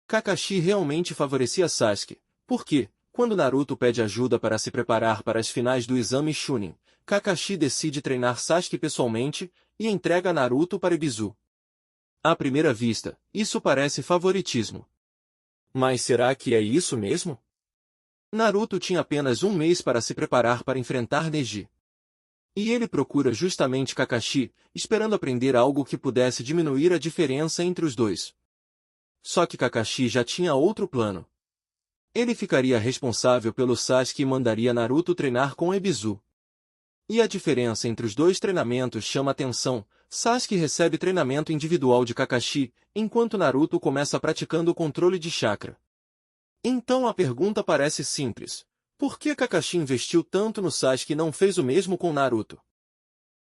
Kakashi realmente favorecia Sasuke, porque, quando Naruto pede ajuda para se preparar para as finais do exame Chunin, Kakashi decide treinar Sasuke pessoalmente e entrega Naruto para Ibizu. À primeira vista, isso parece favoritismo. Mas será que é isso mesmo? Naruto tinha apenas um mês para se preparar para enfrentar Neji. E ele procura justamente Kakashi, esperando aprender algo que pudesse diminuir a diferença entre os dois. Só que Kakashi já tinha outro plano. Ele ficaria responsável pelo Sasuke e mandaria Naruto treinar com Ebizu. E a diferença entre os dois treinamentos chama atenção. Sasuke recebe treinamento individual de Kakashi, enquanto Naruto começa praticando o controle de chakra. Então a pergunta parece simples. Por que Kakashi investiu tanto no Sasuke e não fez o mesmo com Naruto?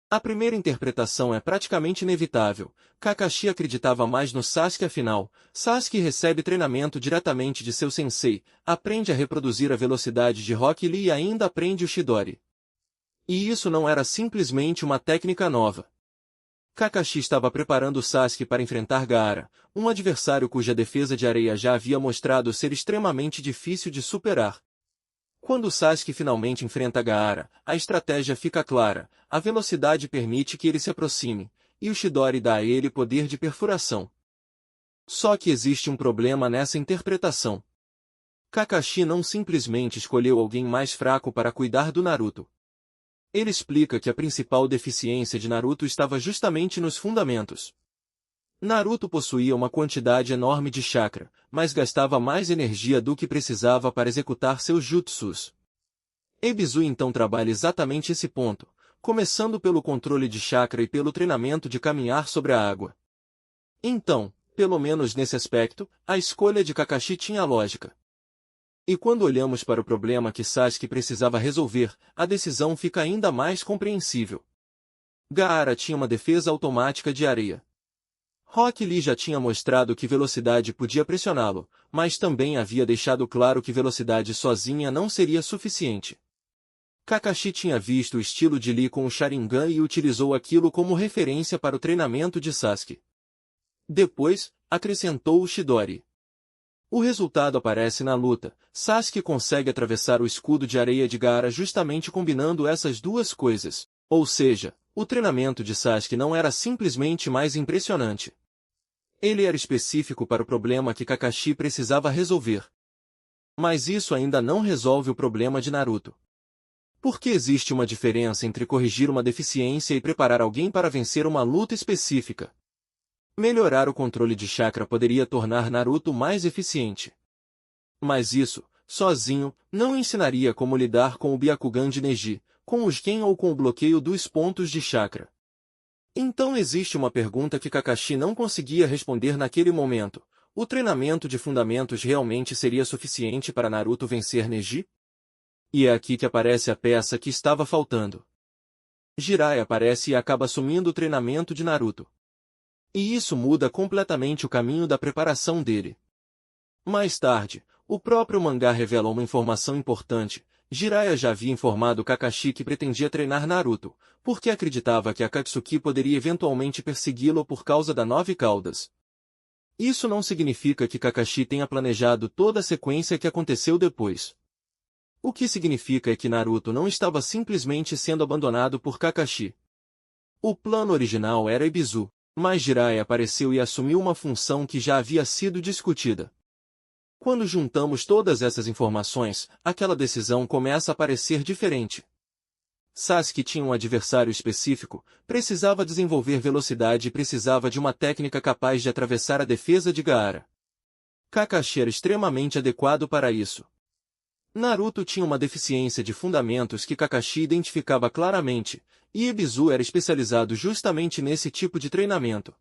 A primeira interpretação é praticamente inevitável. Kakashi acreditava mais no Sasuke afinal. Sasuke recebe treinamento diretamente de seu sensei, aprende a reproduzir a velocidade de Rock Lee e ainda aprende o Chidori. E isso não era simplesmente uma técnica nova. Kakashi estava preparando Sasuke para enfrentar Gaara, um adversário cuja defesa de areia já havia mostrado ser extremamente difícil de superar. Quando Sasuke finalmente enfrenta Gaara, a estratégia fica clara, a velocidade permite que ele se aproxime, e o Chidori dá a ele poder de perfuração. Só que existe um problema nessa interpretação. Kakashi não simplesmente escolheu alguém mais fraco para cuidar do Naruto. Ele explica que a principal deficiência de Naruto estava justamente nos fundamentos. Naruto possuía uma quantidade enorme de chakra, mas gastava mais energia do que precisava para executar seus jutsus. Ebizu então trabalha exatamente esse ponto, começando pelo controle de chakra e pelo treinamento de caminhar sobre a água. Então, pelo menos nesse aspecto, a escolha de Kakashi tinha lógica. E quando olhamos para o problema que Sasuke precisava resolver, a decisão fica ainda mais compreensível. Gaara tinha uma defesa automática de areia. Rock Lee já tinha mostrado que velocidade podia pressioná-lo, mas também havia deixado claro que velocidade sozinha não seria suficiente. Kakashi tinha visto o estilo de Lee com o Sharingan e utilizou aquilo como referência para o treinamento de Sasuke. Depois, acrescentou o Chidori. O resultado aparece na luta. Sasuke consegue atravessar o escudo de areia de Gaara justamente combinando essas duas coisas. Ou seja, o treinamento de Sasuke não era simplesmente mais impressionante. Ele era específico para o problema que Kakashi precisava resolver. Mas isso ainda não resolve o problema de Naruto. Porque existe uma diferença entre corrigir uma deficiência e preparar alguém para vencer uma luta específica. Melhorar o controle de chakra poderia tornar Naruto mais eficiente. Mas isso, sozinho, não ensinaria como lidar com o Byakugan de Neji, com o Shen ou com o bloqueio dos pontos de chakra. Então existe uma pergunta que Kakashi não conseguia responder naquele momento. O treinamento de fundamentos realmente seria suficiente para Naruto vencer Neji? E é aqui que aparece a peça que estava faltando. Jiraiya aparece e acaba assumindo o treinamento de Naruto. E isso muda completamente o caminho da preparação dele. Mais tarde, o próprio mangá revela uma informação importante. Jiraiya já havia informado Kakashi que pretendia treinar Naruto, porque acreditava que Akatsuki poderia eventualmente persegui-lo por causa da Nove Caudas. Isso não significa que Kakashi tenha planejado toda a sequência que aconteceu depois. O que significa é que Naruto não estava simplesmente sendo abandonado por Kakashi. O plano original era Ebizu. Mas Jiraiya apareceu e assumiu uma função que já havia sido discutida. Quando juntamos todas essas informações, aquela decisão começa a parecer diferente. Sasuke tinha um adversário específico, precisava desenvolver velocidade e precisava de uma técnica capaz de atravessar a defesa de Gaara. Kakashi era extremamente adequado para isso. Naruto tinha uma deficiência de fundamentos que Kakashi identificava claramente, e Ebizu era especializado justamente nesse tipo de treinamento.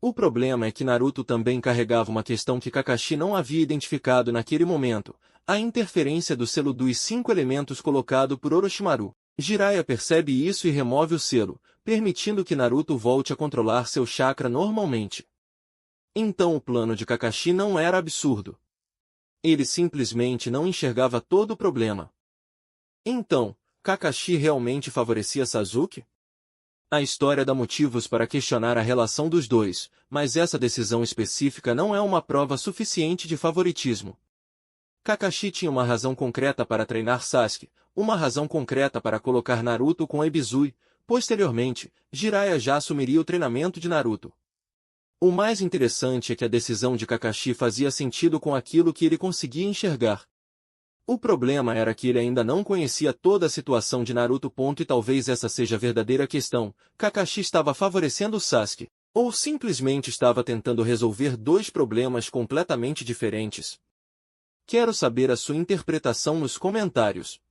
O problema é que Naruto também carregava uma questão que Kakashi não havia identificado naquele momento, a interferência do selo dos 5 elementos colocado por Orochimaru. Jiraiya percebe isso e remove o selo, permitindo que Naruto volte a controlar seu chakra normalmente. Então o plano de Kakashi não era absurdo. Ele simplesmente não enxergava todo o problema. Então, Kakashi realmente favorecia Sasuke? A história dá motivos para questionar a relação dos dois, mas essa decisão específica não é uma prova suficiente de favoritismo. Kakashi tinha uma razão concreta para treinar Sasuke, uma razão concreta para colocar Naruto com Ebizui. Posteriormente, Jiraiya já assumiria o treinamento de Naruto. O mais interessante é que a decisão de Kakashi fazia sentido com aquilo que ele conseguia enxergar. O problema era que ele ainda não conhecia toda a situação de Naruto. E talvez essa seja a verdadeira questão: Kakashi estava favorecendo Sasuke, ou simplesmente estava tentando resolver dois problemas completamente diferentes? Quero saber a sua interpretação nos comentários.